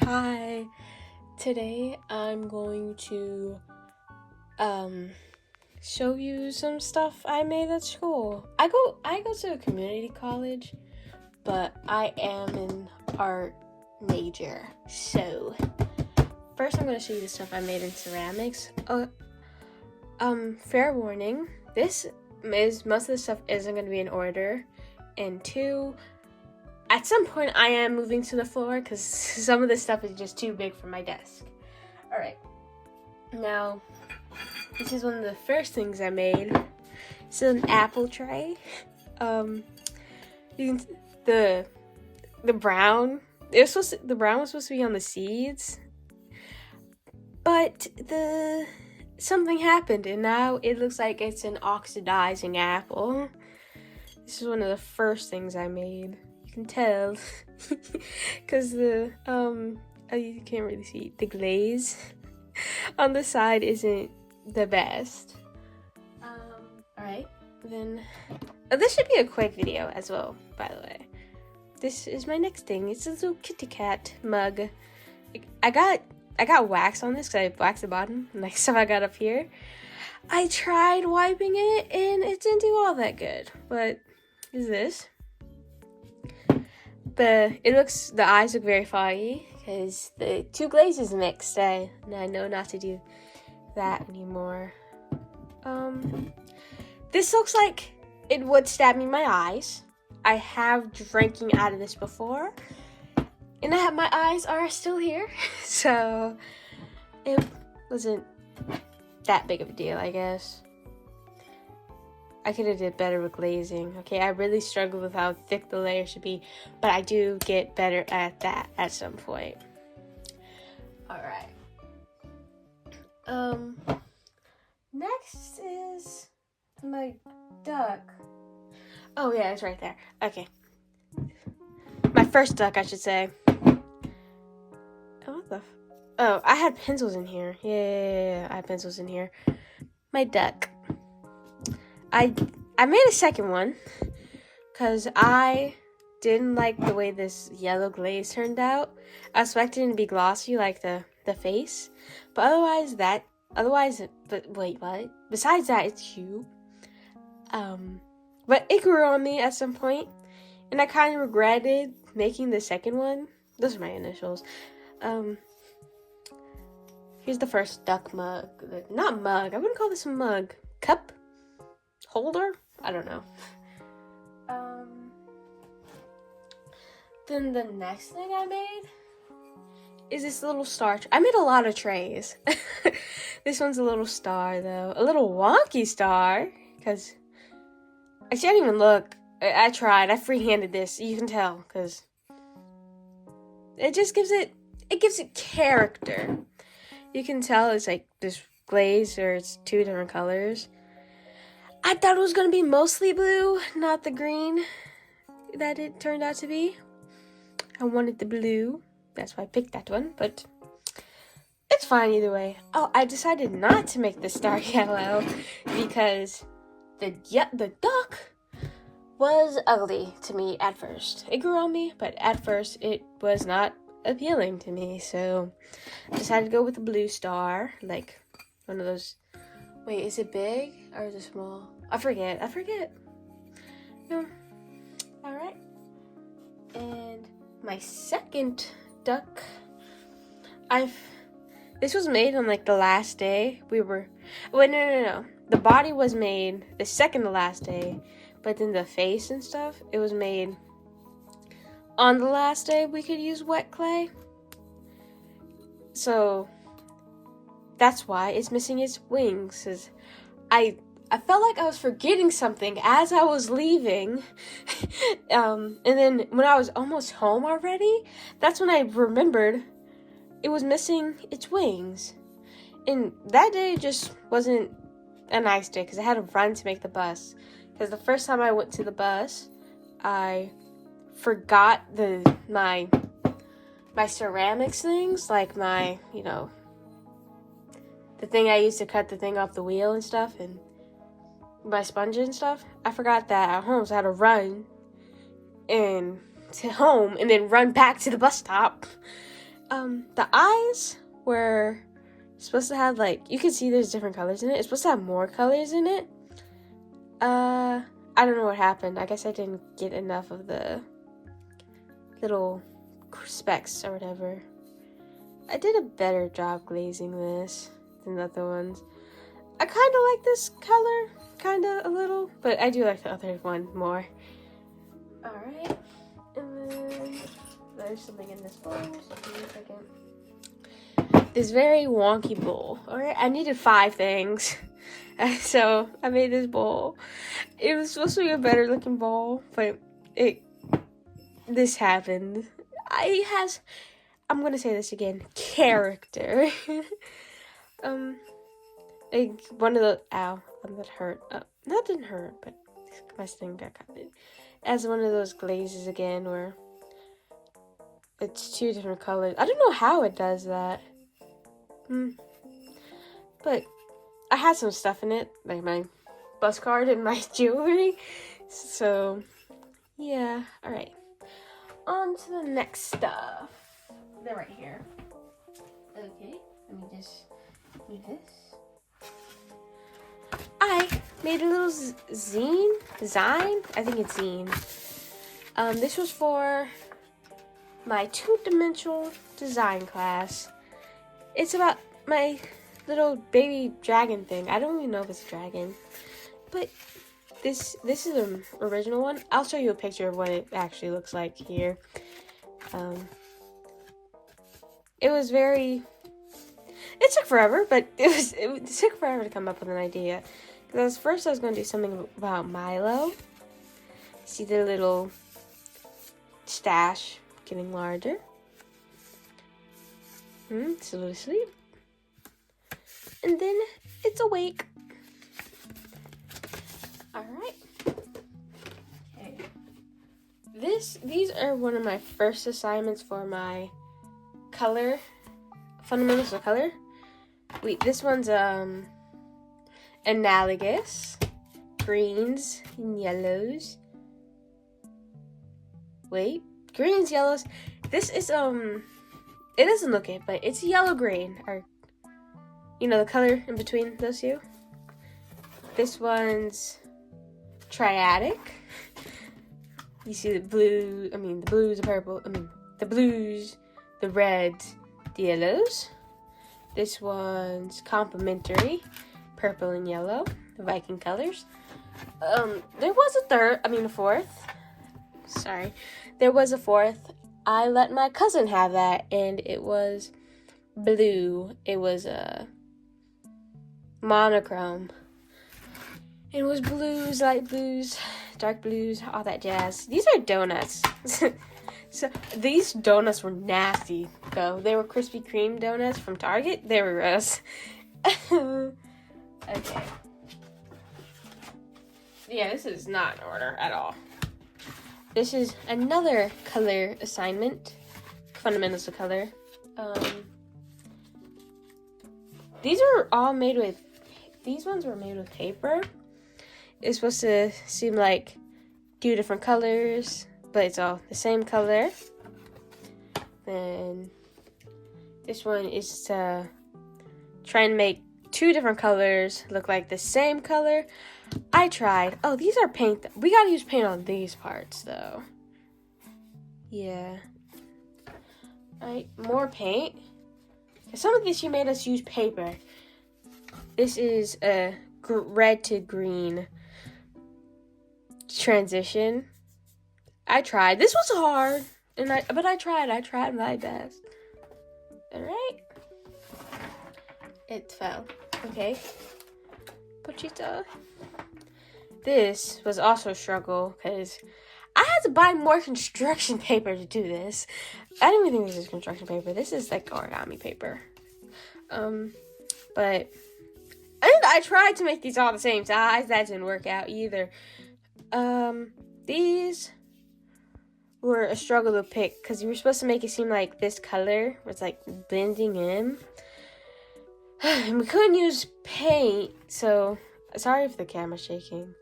Hi. Today I'm going to show you some stuff I made at school. I go to a community college, but I am an art major. So, first I'm going to show you the stuff I made in ceramics. Fair warning. Most of the stuff isn't going to be in order. And two, at some point, I am moving to the floor because some of this stuff is just too big for my desk. Alright. Now, this is one of the first things I made. This is an apple tray. The brown. The brown was supposed to be on the seeds, but something happened, and now it looks like it's an oxidizing apple. This is one of the first things I made. You can tell because you can't really see the glaze on the side isn't the best. Alright, then this should be a quick video as well, by the way. This is my next thing. It's a little kitty cat mug. I got wax on this because I waxed the bottom, like stuff I got up here. I tried wiping it and it didn't do all that good. But is this? The eyes look very foggy because the two glazes mixed. And I know not to do that anymore. This looks like it would stab me in my eyes. I have drinking out of this before, and my eyes are still here, so it wasn't that big of a deal, I guess. I could have did better with glazing. Okay, I really struggled with how thick the layer should be, but I do get better at that at some point. Alright. Next is my duck. Oh yeah, it's right there. Okay. My first duck, I should say. Oh, I had pencils in here. Yeah, I had pencils in here. My duck. I made a second one because I didn't like the way this yellow glaze turned out. I was expecting it to be glossy like the face, but wait, what? Besides that, it's cute. But it grew on me at some point, and I kind of regretted making the second one. Those are my initials. Here's the first duck mug. Not mug. I wouldn't call this a mug. Cup? Holder? I don't know. Then the next thing I made is this little star. I made a lot of trays. This one's a little star, though. A little wonky star, because I can't even look. I tried. I freehanded this. You can tell, because it just gives it character. You can tell it's like this glaze, or it's two different colors. I thought it was going to be mostly blue, not the green that it turned out to be. I wanted the blue. That's why I picked that one, but it's fine either way. Oh, I decided not to make the star yellow because the duck was ugly to me at first. It grew on me, but at first it was not appealing to me, so I decided to go with a blue star, like one of those. Wait, is it big or is it small? I forget. No. Alright. And my second duck, this was made on like the last day. No. The body was made the second to last day, but then the face and stuff, it was made on the last day we could use wet clay. So that's why it's missing its wings. Cause I felt like I was forgetting something as I was leaving. And then when I was almost home already, that's when I remembered it was missing its wings. And that day just wasn't a nice day because I had to run to make the bus. Because the first time I went to the bus, I forgot my ceramics things, like my, the thing I used to cut the thing off the wheel and stuff, and my sponge and stuff. I forgot that at home, so I had to run to home and then run back to the bus stop The eyes were supposed to have, like, you can see there's different colors in it. It's supposed to have more colors in it. I don't know what happened. I guess I didn't get enough of the little specks or whatever. I did a better job glazing this than the other ones. I kind of like this color, kind of a little, but I do like the other one more. Alright, and then there's something in this bowl. Just give me a second. This very wonky bowl. Alright, I needed 5 things. So I made this bowl. It was supposed to be a better looking bowl, but this happened. I'm gonna say this again, character. Like one of the that hurt. That didn't hurt, but my sting got cut. As one of those glazes again, where it's 2 different colors. I don't know how it does that. But I had some stuff in it, like my bus card and my jewelry. So yeah, all right. On to the next stuff. They're right here. Okay, let me just do this. I made a little zine. I think it's zine. This was for my 2-dimensional design class. It's about my little baby dragon thing. I don't even know if it's a dragon, but this is an original one. I'll show you a picture of what it actually looks like here. It took forever, but it took forever to come up with an idea. Because first I was going to do something about Milo. See the little stash getting larger. It's a little asleep. And then it's awake. Alright. Okay. These are one of my first assignments for my color, fundamentals of color. This one's analogous, greens and yellows. Greens, yellows. This is it doesn't look it, but it's yellow green, or the color in between those two. This one's triadic. You see the blue, the blues, the purple, the blues, the reds, the yellows. This one's complementary, purple and yellow, the Viking colors. There was a fourth. Sorry. There was a fourth. I let my cousin have that, and it was blue. It was a monochrome. It was blues, light blues, dark blues, all that jazz. These are donuts. So these donuts were nasty, though. They were Krispy Kreme donuts from Target. They were gross. Okay. Yeah, this is not in order at all. This is another color assignment. Fundamentals of color. These ones were made with paper. It's supposed to seem like 2 different colors, but it's all the same color. Then this one is to try and make 2 different colors look like the same color. I tried. Oh, these are paint. We gotta use paint on these parts, though. Yeah. Alright, more paint. Some of this you made us use paper. This is a red to green transition. I tried. This was hard, but I tried. I tried my best. All right. It fell. Okay. Pochita. This was also a struggle because I had to buy more construction paper to do this. I didn't even think this is construction paper. This is like origami paper. But I tried to make these all the same size. That didn't work out either. These were a struggle to pick because you were supposed to make it seem like this color was like blending in. And we couldn't use paint, so sorry if the camera's shaking.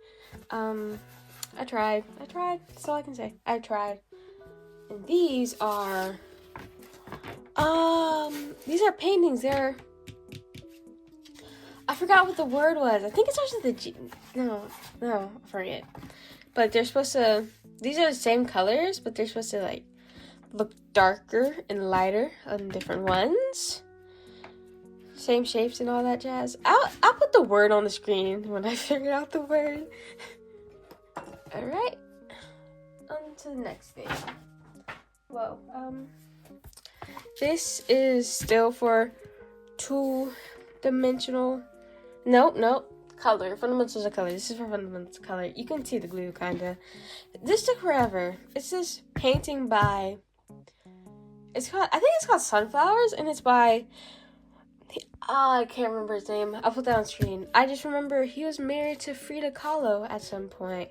I tried. That's all I can say. I tried. And these are These are paintings. I forgot what the word was. I think it starts with a G. No, I forget. But they're supposed to, these are the same colors, but they're supposed to like look darker and lighter on different ones. Same shapes and all that jazz. I'll put the word on the screen when I figure out the word. Alright. On to the next thing. Whoa. This is still for two-dimensional. No. Color. Fundamentals of color. This is for fundamentals of color. You can see the glue, kinda. This took forever. It's this painting by. I think it's called Sunflowers, and it's by. I can't remember his name. I'll put that on screen. I just remember he was married to Frida Kahlo at some point.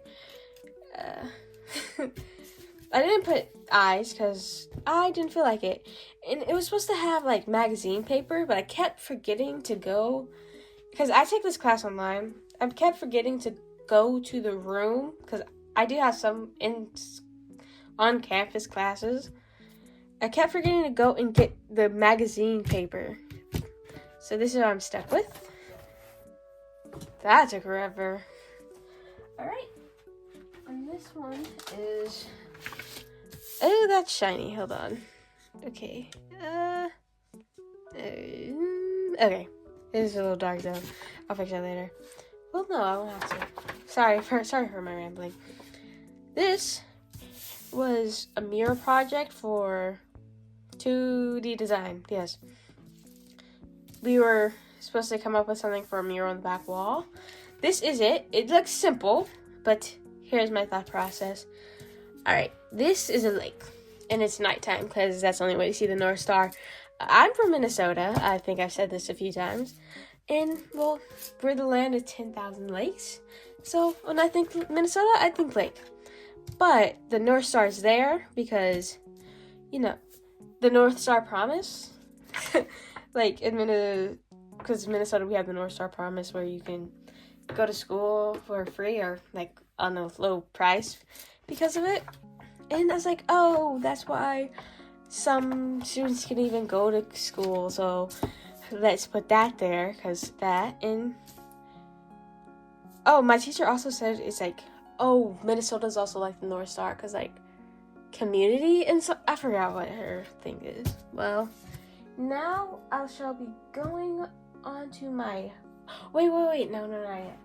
I didn't put eyes because I didn't feel like it. And it was supposed to have like magazine paper, but I kept forgetting to go. Because I take this class online. I kept forgetting to go to the room. Because I do have some on-campus classes. I kept forgetting to go and get the magazine paper. So this is what I'm stuck with. That took forever. Alright. And this one is... Oh, that's shiny. Hold on. Okay. Okay. It is a little dark though. I'll fix that later. Well, no, I won't have to. Sorry for my rambling. This was a mirror project for 2D design. Yes. We were supposed to come up with something for a mirror on the back wall. This is it. It looks simple, but here's my thought process. Alright, this is a lake, and it's nighttime because that's the only way to see the North Star. I'm from Minnesota. I think I've said this a few times. And, well, we're the land of 10,000 lakes. So, when I think Minnesota, I think lake. But the North Star is there because, you know, the North Star Promise. Like, because Minnesota, we have the North Star Promise where you can go to school for free or, like, on a low price because of it. And I was like, oh, that's why some students can even go to school, so let's put that there, because that, and oh, my teacher also said it's like, oh, Minnesota's also like the North Star, because like, community, and so, I forgot what her thing is. Well, now I shall be going on to my, wait, no, not yet.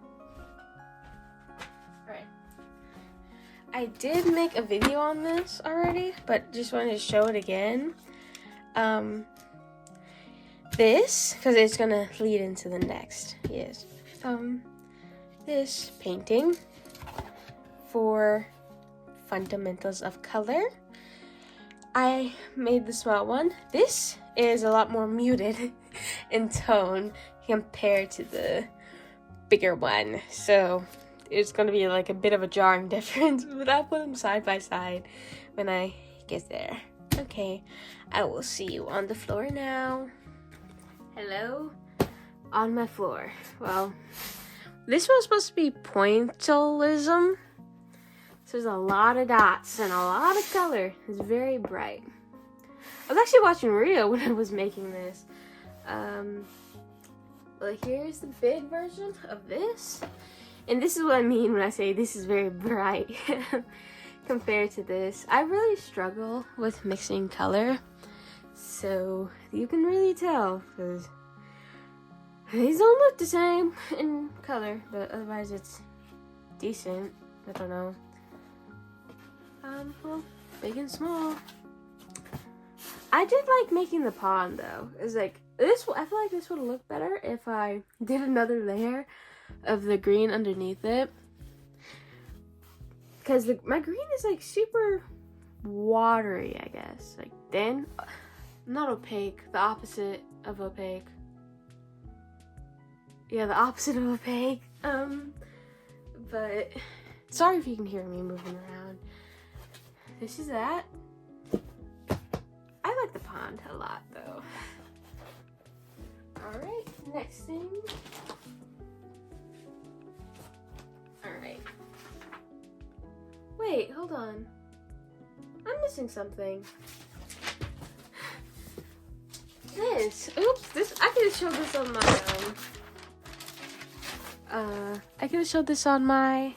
Alright. I did make a video on this already, but just wanted to show it again. This, because it's gonna lead into the next, yes. This painting for Fundamentals of Color. I made the small one. This is a lot more muted in tone compared to the bigger one, so it's going to be like a bit of a jarring difference, but I'll put them side by side when I get there. Okay, I will see you on the floor now. Hello? On my floor. Well, this was supposed to be pointillism. So there's a lot of dots and a lot of color. It's very bright. I was actually watching Rio when I was making this. Well, here's the big version of this. And this is what I mean when I say this is very bright compared to this. I really struggle with mixing color. So you can really tell because these don't look the same in color, but otherwise it's decent. I don't know. Well, big and small. I did like making the pond though. It's like this. I feel like this would look better if I did another layer of the green underneath it, because my green is like super watery, I guess, like thin, not opaque, the opposite of opaque. Yeah, the opposite of opaque. But sorry if you can hear me moving around. This is that. I like the pond a lot though. Alright, next thing. Alright. Wait, hold on. I'm missing something. this. Oops, this I could have showed this on my I could have showed this on my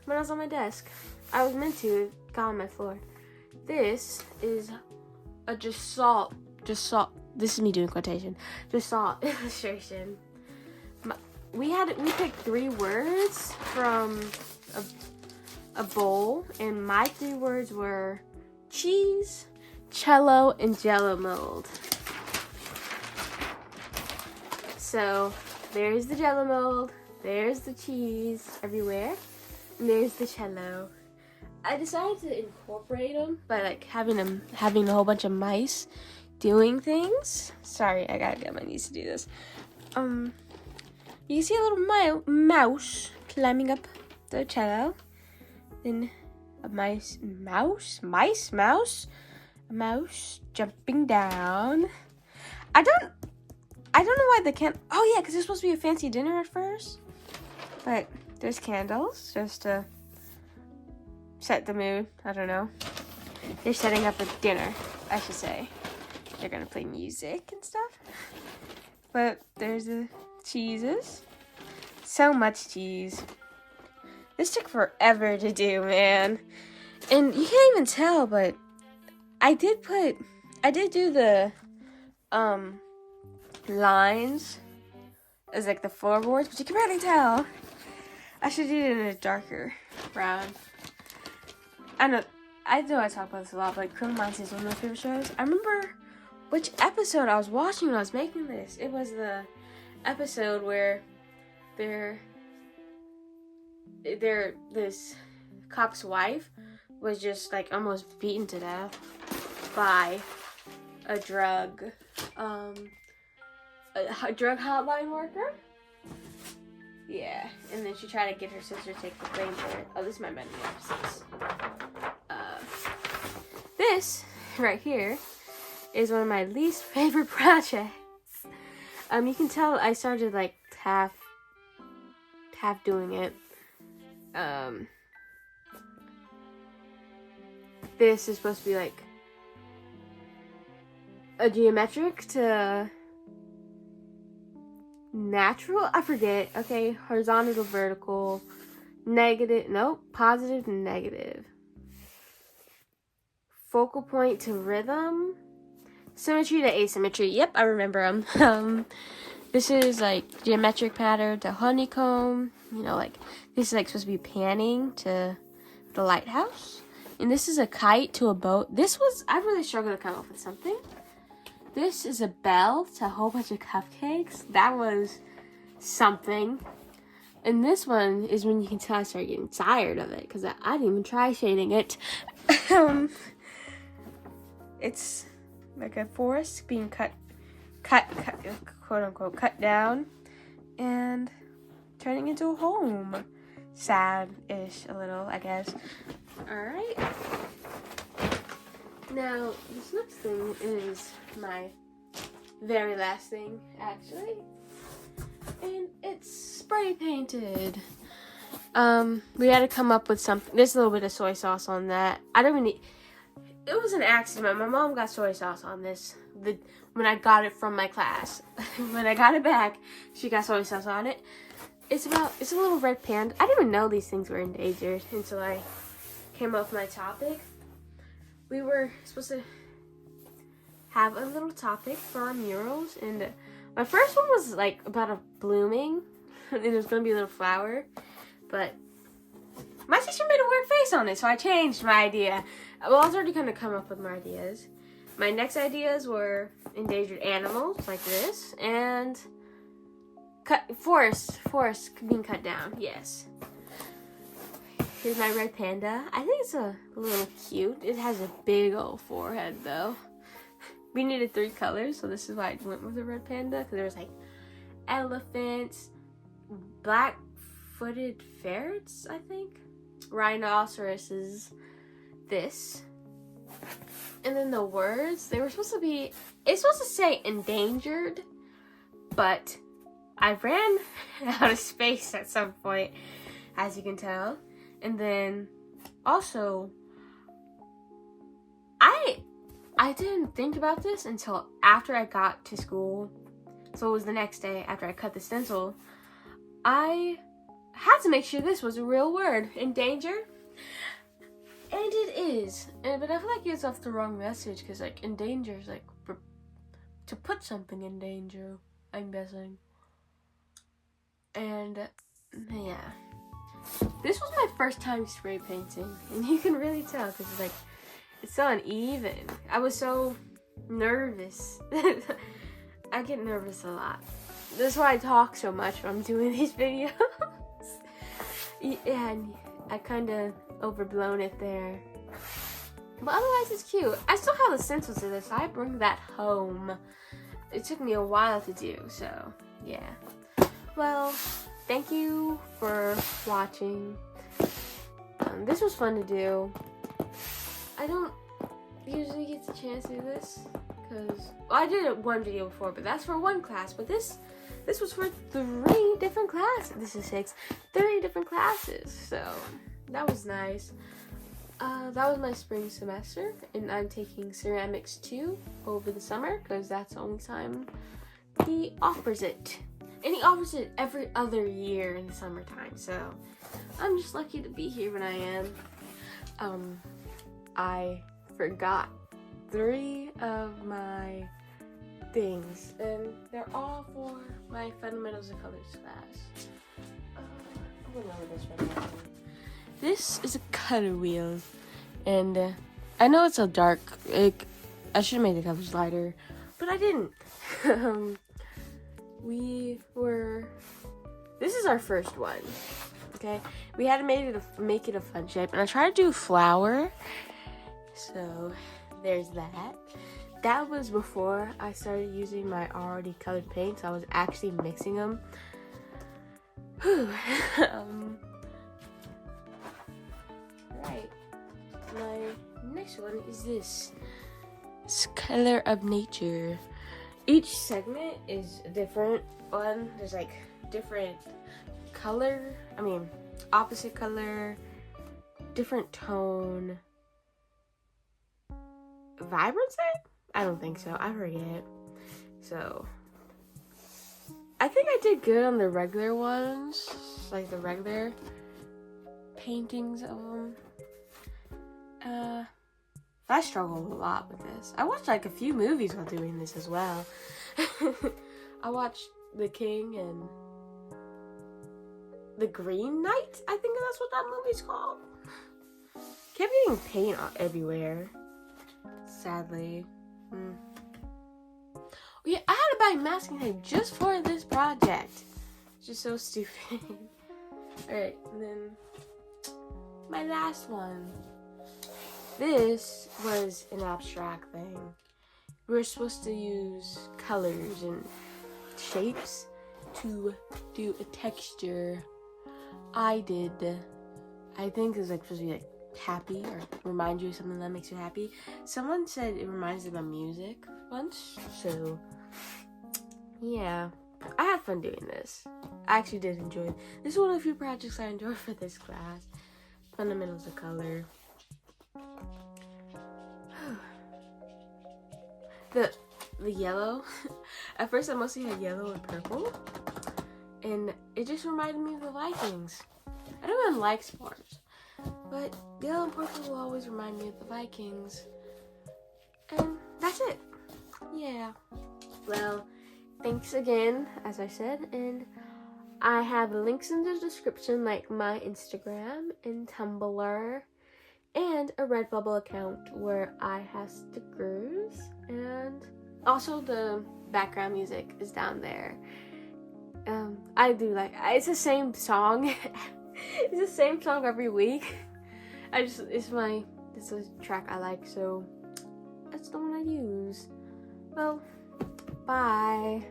when I was on my desk. I was meant to. It got on my floor. This is a just salt. This is me doing quotation. Just salt illustration. We picked 3 words from a bowl, and my 3 words were cheese, cello, and jello mold. So there's the jello mold, there's the cheese everywhere, and there's the cello. I decided to incorporate them by like having a whole bunch of mice doing things. Sorry, I gotta get my niece to do this. You see a little mouse climbing up the cello. Then a mouse jumping down. I don't know why they can't. Oh yeah, because it's supposed to be a fancy dinner at first. But there's candles just to set the mood. I don't know. They're setting up a dinner, I should say. They're gonna play music and stuff. But there's the cheeses. So much cheese. This took forever to do, man. And you can't even tell, but I did do the lines as like the floorboards, but you can barely tell. I should do it in a darker brown. I know I talk about this a lot, but like Criminal Minds is one of my favorite shows. I remember which episode I was watching when I was making this. It was the episode where this cop's wife was just like almost beaten to death by a drug hotline worker. Yeah, and then she tried to get her sister to take the blame for it. Oh, this might be the episodes. This right here is one of my least favorite projects. You can tell I started like half doing it. This is supposed to be like a geometric to natural. I forget. Okay, horizontal to vertical, negative. Nope, positive to negative. Focal point to rhythm, symmetry to asymmetry. Yep, I remember them. This is like geometric pattern to honeycomb. You know, like this is like supposed to be panning to the lighthouse. And this is a kite to a boat. I really struggled to come up with something. This is a bell to a whole bunch of cupcakes. That was something. And this one is when you can tell I started getting tired of it because I didn't even try shading it. It's like a forest being cut, quote unquote, cut down and turning into a home. Sad-ish a little, I guess. Alright. Now, this next thing is my very last thing, actually. And it's spray painted. We had to come up with something. There's a little bit of soy sauce on that. It was an accident. My mom got soy sauce on this when I got it from my class. When I got it back, she got soy sauce on it. It's a little red panda. I didn't even know these things were endangered until I came up with my topic. We were supposed to have a little topic for our murals, and my first one was like about a blooming, and it was gonna be a little flower, but my teacher made a weird face on it, so I changed my idea. Well, I was already gonna come up with more ideas. My next ideas were endangered animals like this, and forest being cut down. Yes. Here's my red panda. I think it's a little cute. It has a big old forehead though. We needed 3 colors, so this is why I went with the red panda, because there was like elephants, black-footed ferrets, I think, rhinoceroses, this, and then the words, it's supposed to say endangered, but I ran out of space at some point, as you can tell. And then also I I didn't think about this until after I got to school. So it was the next day after I cut the stencil. I had to make sure this was a real word. Endanger. And it is. But I feel like it's off the wrong message because, like, endanger is, like, to put something in danger, I'm guessing. And, yeah. This was my first time spray painting. And you can really tell because it's, like, it's so uneven. I was so nervous. I get nervous a lot. That's why I talk so much when I'm doing these videos. Yeah, and I kind of overblown it there. But otherwise, it's cute. I still have the stencil to this. I bring that home. It took me a while to do, so yeah. Well, thank you for watching. This was fun to do. I don't usually get the chance to do this because I did it one video before, but that's for one class. But this was for 3 different classes. This is 6, 3 different classes. So that was nice. That was my spring semester, and I'm taking ceramics 2 over the summer because that's the only time he offers it. And he offers it every other year in the summertime. So I'm just lucky to be here when I am. I forgot 3 of my things, and they're all for my Fundamentals of Colors class. I'm gonna over this right now. This is a color wheel, and I know it's so dark. I should have made the colors lighter, but I didn't. This is our first one. Okay, we had to make it a fun shape, and I tried to do flower. So there's that. That was before I started using my already colored paints. I was actually mixing them. Right. My next one is this. It's Color of Nature. Each segment is a different one. There's like different color. Opposite color, different tone. Vibrancy? I don't think so. I forget. So, I think I did good on the regular ones, like the regular paintings of them. I struggled a lot with this. I watched like a few movies while doing this as well. I watched The King and The Green Knight. I think that's what that movie's called. Kept getting paint everywhere. Sadly. Yeah, I had to buy masking tape just for this project. It's just so stupid. Alright, and then my last one. This was an abstract thing. We were supposed to use colors and shapes to do a texture. I think it was like supposed to be like happy or remind you of something that makes you happy. Someone said it reminds them of music once, so yeah, I had fun doing this. I actually did enjoy it. This is one of the few projects I enjoyed for this class. Fundamentals of Color. The yellow. At first I mostly had yellow and purple, and it just reminded me of the Vikings. I don't even like sports, but yellow and purple will always remind me of the Vikings. And that's it. Yeah. Well, thanks again, as I said, and I have links in the description, like my Instagram and Tumblr, and a Redbubble account where I have stickers, and also the background music is down there. I do like, it's the same song. It's the same song every week. It's a track I like, so that's the one I use. Well, bye.